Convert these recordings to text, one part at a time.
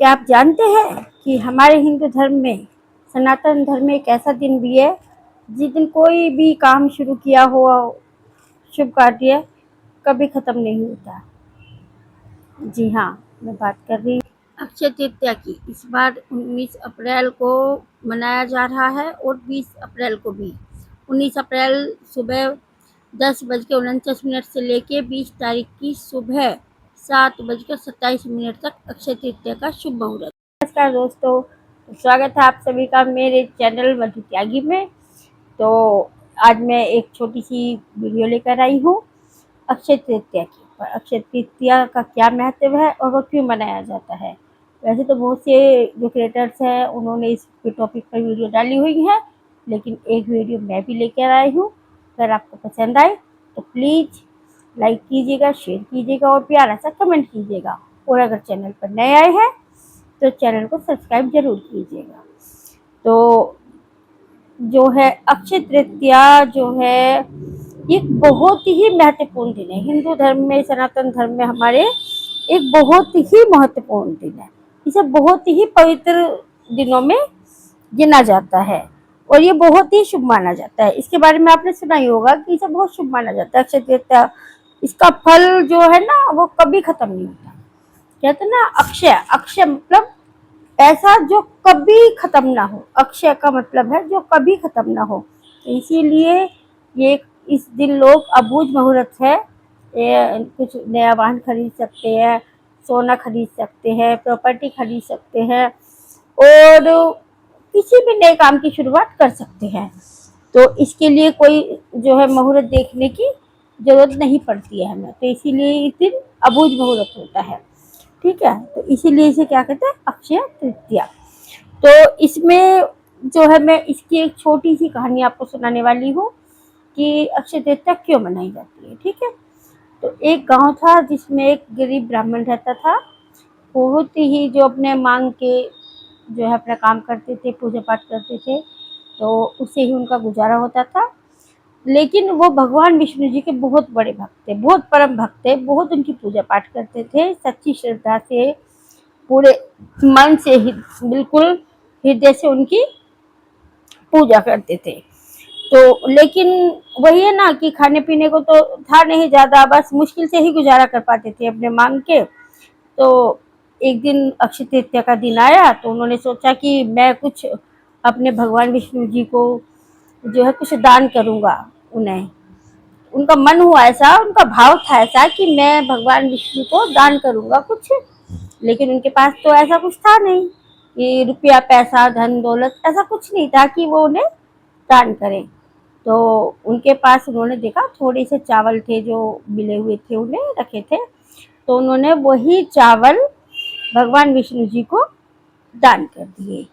क्या आप जानते हैं कि हमारे हिंदू धर्म में, सनातन धर्म में एक ऐसा दिन भी है जिस दिन कोई भी काम शुरू किया हो, शुभ कार्य कभी खत्म नहीं होता। जी हाँ, मैं बात कर रही हूँ अक्षय तृतीया की। इस बार 19 अप्रैल को मनाया जा रहा है और 20 अप्रैल को भी। 19 अप्रैल सुबह 10:49 से लेके 20 तारीख की सुबह 7:27 तक अक्षय तृतीया का शुभ मुहूर्त। नमस्कार दोस्तों, स्वागत है आप सभी का मेरे चैनल मधु त्यागी में। तो आज मैं एक छोटी सी वीडियो लेकर आई हूँ अक्षय तृतीया की। अक्षय तृतीया का क्या महत्व है और वो क्यों मनाया जाता है। वैसे तो बहुत से जो क्रिएटर्स हैं उन्होंने इस टॉपिक पर वीडियो डाली हुई है, लेकिन एक वीडियो मैं भी लेकर आई हूँ। अगर आपको पसंद आए तो प्लीज़ लाइक कीजिएगा, शेयर कीजिएगा और प्यारा सा कमेंट कीजिएगा। और अगर चैनल पर नए आए हैं तो चैनल को सब्सक्राइब जरूर कीजिएगा। तो जो है अक्षय तृतीया जो है एक बहुत ही महत्वपूर्ण दिन है हिंदू धर्म में, सनातन धर्म में हमारे एक बहुत ही महत्वपूर्ण दिन है। इसे बहुत ही पवित्र दिनों में गिना जाता है और ये बहुत ही शुभ माना जाता है। इसके बारे में आपने सुना ही होगा कि इसे बहुत शुभ माना जाता है अक्षय तृतीया। इसका फल जो है ना वो कभी खत्म नहीं होता। कहते हैं ना अक्षय, अक्षय मतलब ऐसा जो कभी खत्म ना हो। अक्षय का मतलब है जो कभी खत्म ना हो। इसीलिए ये इस दिन लोग अबूझ मुहूर्त है, कुछ नया वाहन खरीद सकते हैं, सोना खरीद सकते हैं, प्रॉपर्टी खरीद सकते हैं और किसी भी नए काम की शुरुआत कर सकते हैं। तो इसके लिए कोई जो है मुहूर्त देखने की जरूरत नहीं पड़ती है हमें। तो इसीलिए इस दिन अबूझ मुहूर्त होता है। ठीक है, तो इसीलिए इसे क्या कहते हैं, अक्षय तृतीया। तो इसमें जो है मैं इसकी एक छोटी सी कहानी आपको सुनाने वाली हूँ कि अक्षय तृतीया क्यों मनाई जाती है। ठीक है, तो एक गांव था जिसमें एक गरीब ब्राह्मण रहता था। बहुत ही जो अपने मांग के जो है अपना काम करते थे, पूजा पाठ करते थे, तो उससे ही उनका गुजारा होता था। लेकिन वो भगवान विष्णु जी के बहुत बड़े भक्त थे, बहुत परम भक्त थे, बहुत उनकी पूजा पाठ करते थे सच्ची श्रद्धा से, पूरे मन से ही, बिल्कुल हृदय से उनकी पूजा करते थे। तो लेकिन वही है ना कि खाने पीने को तो था नहीं ज़्यादा, बस मुश्किल से ही गुजारा कर पाते थे अपने मांग के। तो एक दिन अक्षय तृतीया का दिन आया तो उन्होंने सोचा कि मैं कुछ अपने भगवान विष्णु जी को जो है कुछ दान करूँगा उन्हें। उनका मन हुआ ऐसा, उनका भाव था ऐसा कि मैं भगवान विष्णु को दान करूँगा कुछ। लेकिन उनके पास तो ऐसा कुछ था नहीं कि रुपया पैसा धन दौलत, ऐसा कुछ नहीं था कि वो उन्हें दान करें। तो उनके पास उन्होंने देखा थोड़े से चावल थे जो मिले हुए थे, उन्हें रखे थे। तो उन्होंने वही चावल भगवान विष्णु जी को दान कर दिए।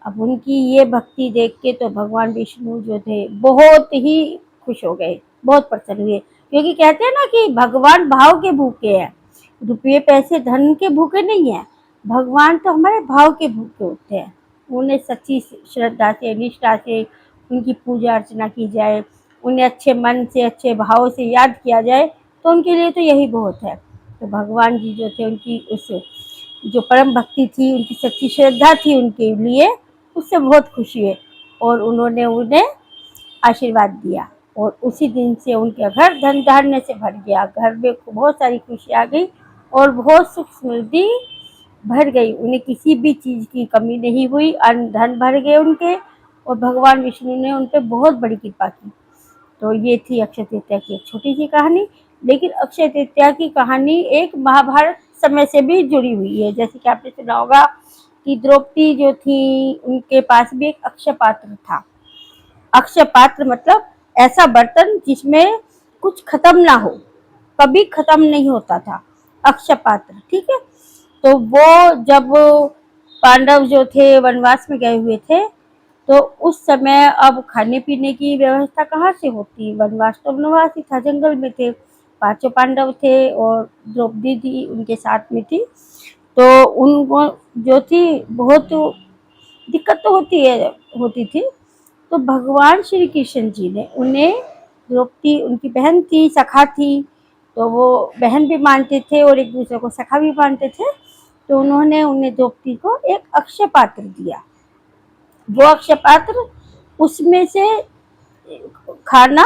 अब उनकी ये भक्ति देख के तो भगवान विष्णु जो थे बहुत ही खुश हो गए, बहुत प्रसन्न हुए। क्योंकि कहते हैं ना कि भगवान भाव के भूखे हैं, रुपये पैसे धन के भूखे नहीं है। भगवान तो हमारे भाव के भूखे होते हैं। उन्हें सच्ची श्रद्धा से, निष्ठा से उनकी पूजा अर्चना की जाए, उन्हें अच्छे मन से, अच्छे भाव से याद किया जाए, तो उनके लिए तो यही बहुत है। तो भगवान जी जो थे उनकी उस जो परम भक्ति थी, उनकी सच्ची श्रद्धा थी उनके लिए, उससे बहुत खुशी है और उन्होंने उन्हें आशीर्वाद दिया। और उसी दिन से उनके घर धन धान्य से भर गया, घर में बहुत सारी खुशी आ गई और बहुत सुख समृद्धि भर गई। उन्हें किसी भी चीज़ की कमी नहीं हुई, अन्न धन भर गए उनके और भगवान विष्णु ने उन पर बहुत बड़ी कृपा की। तो ये थी अक्षय तृतीया की एक छोटी सी कहानी। लेकिन अक्षय तृतीया की कहानी एक महाभारत समय से भी जुड़ी हुई है। जैसे कि आपने सुना होगा कि द्रौपदी जो थी उनके पास भी एक अक्षय पात्र था। अक्षय पात्र मतलब ऐसा बर्तन जिसमें कुछ खत्म ना हो, कभी खत्म नहीं होता था, अक्षय पात्र। ठीक है, तो वो जब पांडव जो थे वनवास में गए हुए थे तो उस समय अब खाने पीने की व्यवस्था कहाँ से होती, वनवास तो वनवास ही था, जंगल में थे, पांचों पांडव थे और द्रौपदी थी उनके साथ में थी। तो उनको जो थी बहुत दिक्कत तो होती थी। तो भगवान श्री कृष्ण जी ने उन्हें, द्रौपदी उनकी बहन थी, सखा थी, तो वो बहन भी मानते थे और एक दूसरे को सखा भी मानते थे। तो उन्होंने उन्हें द्रौपदी को एक अक्षय पात्र दिया। वो अक्षय पात्र, उसमें से खाना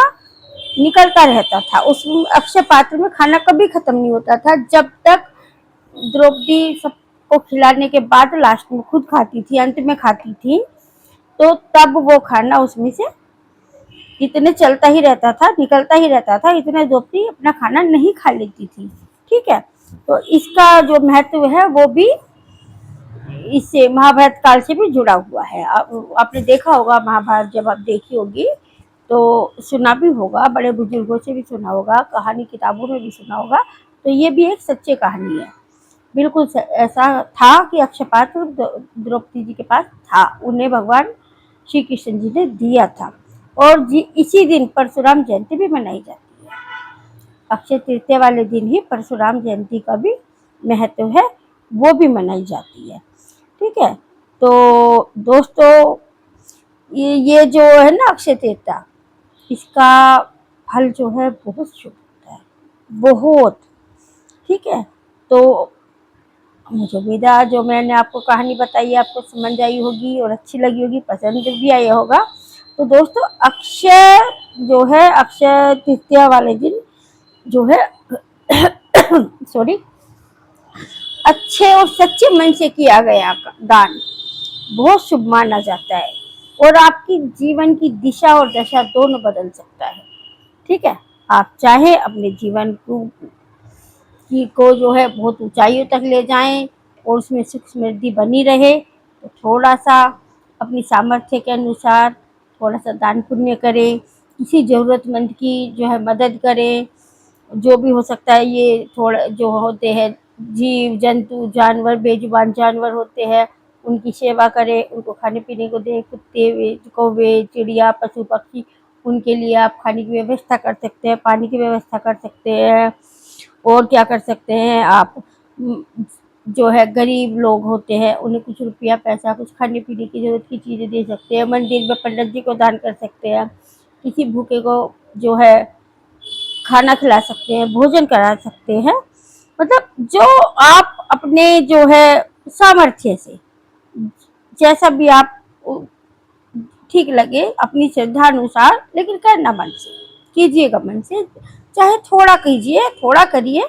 निकलता रहता था। उस अक्षय पात्र में खाना कभी खत्म नहीं होता था। जब तक द्रौपदी सबको खिलाने के बाद लास्ट में खुद खाती थी, अंत में खाती थी, तो तब वो खाना उसमें से इतने चलता ही रहता था, निकलता ही रहता था, इतने द्रौपदी अपना खाना नहीं खा लेती थी। ठीक है, तो इसका जो महत्व है वो भी इससे महाभारत काल से भी जुड़ा हुआ है। आपने देखा होगा महाभारत, जब आप देखी होगी तो सुना भी होगा, बड़े बुजुर्गों से भी सुना होगा, कहानी किताबों में भी सुना होगा। तो ये भी एक सच्ची कहानी है। बिल्कुल ऐसा था कि अक्षय पात्र द्रौपदी जी के पास था, उन्हें भगवान श्री कृष्ण जी ने दिया था। और इसी दिन परशुराम जयंती भी मनाई जाती है। अक्षय तृतीया वाले दिन ही परशुराम जयंती का भी महत्व है, वो भी मनाई जाती है। ठीक है, तो दोस्तों ये जो है ना अक्षय तृतीया, इसका फल जो है बहुत शुभ होता है, बहुत। ठीक है, तो मुझे उम्मीद है जो मैंने आपको कहानी बताई है आपको समझ आई होगी और अच्छी लगी होगी, पसंद भी आया होगा। तो दोस्तों अक्षय जो है, अक्षय तृतीया वाले दिन जो है सॉरी, अच्छे और सच्चे मन से किया गया दान बहुत शुभ माना जाता है और आपकी जीवन की दिशा और दशा दोनों बदल सकता है। ठीक है, आप चाहे अपने जीवन को जो है बहुत ऊंचाइयों तक ले जाएं और उसमें सुख समृद्धि बनी रहे, तो थोड़ा सा अपनी सामर्थ्य के अनुसार थोड़ा सा दान पुण्य करें, किसी ज़रूरतमंद की जो है मदद करें। जो भी हो सकता है, ये थोड़ा जो होते हैं जीव जंतु जानवर, बेजुबान जानवर होते हैं, उनकी सेवा करें, उनको खाने पीने को दें। कुत्ते कौवे चिड़िया पशु पक्षी, उनके लिए आप खाने की व्यवस्था कर सकते हैं, पानी की व्यवस्था कर सकते हैं। और क्या कर सकते हैं आप, जो है गरीब लोग होते हैं उन्हें कुछ रुपया पैसा, कुछ खाने पीने की जरूरत की चीज़ें दे सकते हैं। मंदिर में पंडित जी को दान कर सकते हैं, किसी भूखे को जो है खाना खिला सकते हैं, भोजन करा सकते हैं। मतलब जो आप अपने जो है सामर्थ्य से, जैसा भी आप ठीक लगे अपनी श्रद्धा अनुसार, लेकिन करना मन से कीजिएगा, मन से चाहे थोड़ा कीजिए, थोड़ा करिए,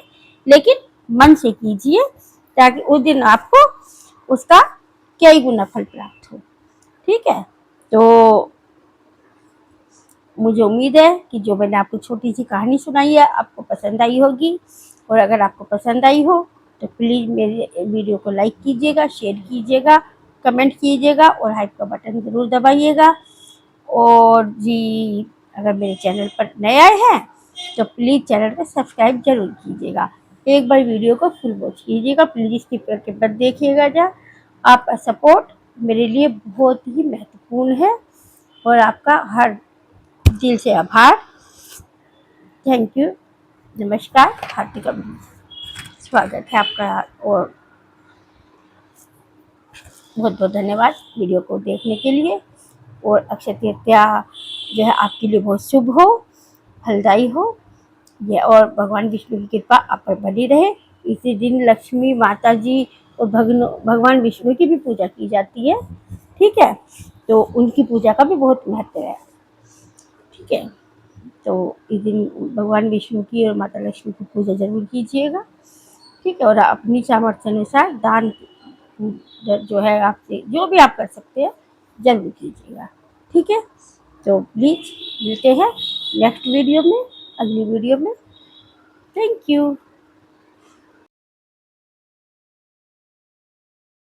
लेकिन मन से कीजिए, ताकि उस दिन आपको उसका कई गुना फल प्राप्त हो। ठीक है, तो मुझे उम्मीद है कि जो मैंने आपको छोटी सी कहानी सुनाई है आपको पसंद आई होगी। और अगर आपको पसंद आई हो तो प्लीज़ मेरे वीडियो को लाइक कीजिएगा, शेयर कीजिएगा, कमेंट कीजिएगा और हाइप का बटन ज़रूर दबाइएगा। और जी, अगर मेरे चैनल पर नए आए हैं तो प्लीज़ चैनल को सब्सक्राइब जरूर कीजिएगा। एक बार वीडियो को फुल वॉच कीजिएगा, प्लीज़ स्किप करके मत देखिएगा। जा आपका सपोर्ट मेरे लिए बहुत ही महत्वपूर्ण है और आपका हर दिल से आभार। थैंक यू, नमस्कार, हार्दिक स्वागत है आपका और बहुत बहुत धन्यवाद वीडियो को देखने के लिए। और अक्षय तृतीया जो है आपके लिए बहुत शुभ हो, फलदायी हो, ये और भगवान विष्णु की कृपा आप पर बनी रहे। इसी दिन लक्ष्मी माता जी और भगवान विष्णु की भी पूजा की जाती है। ठीक है, तो उनकी पूजा का भी बहुत महत्व है। ठीक है, तो इस दिन भगवान विष्णु की और माता लक्ष्मी की पूजा जरूर कीजिएगा। ठीक है, और अपनी सामर्थ्य अनुसार दान जो है आपसे जो भी आप कर सकते हैं जरूर कीजिएगा। ठीक है, तो प्लीज़ मिलते हैं नेक्स्ट वीडियो में, अगली वीडियो में। Thank you.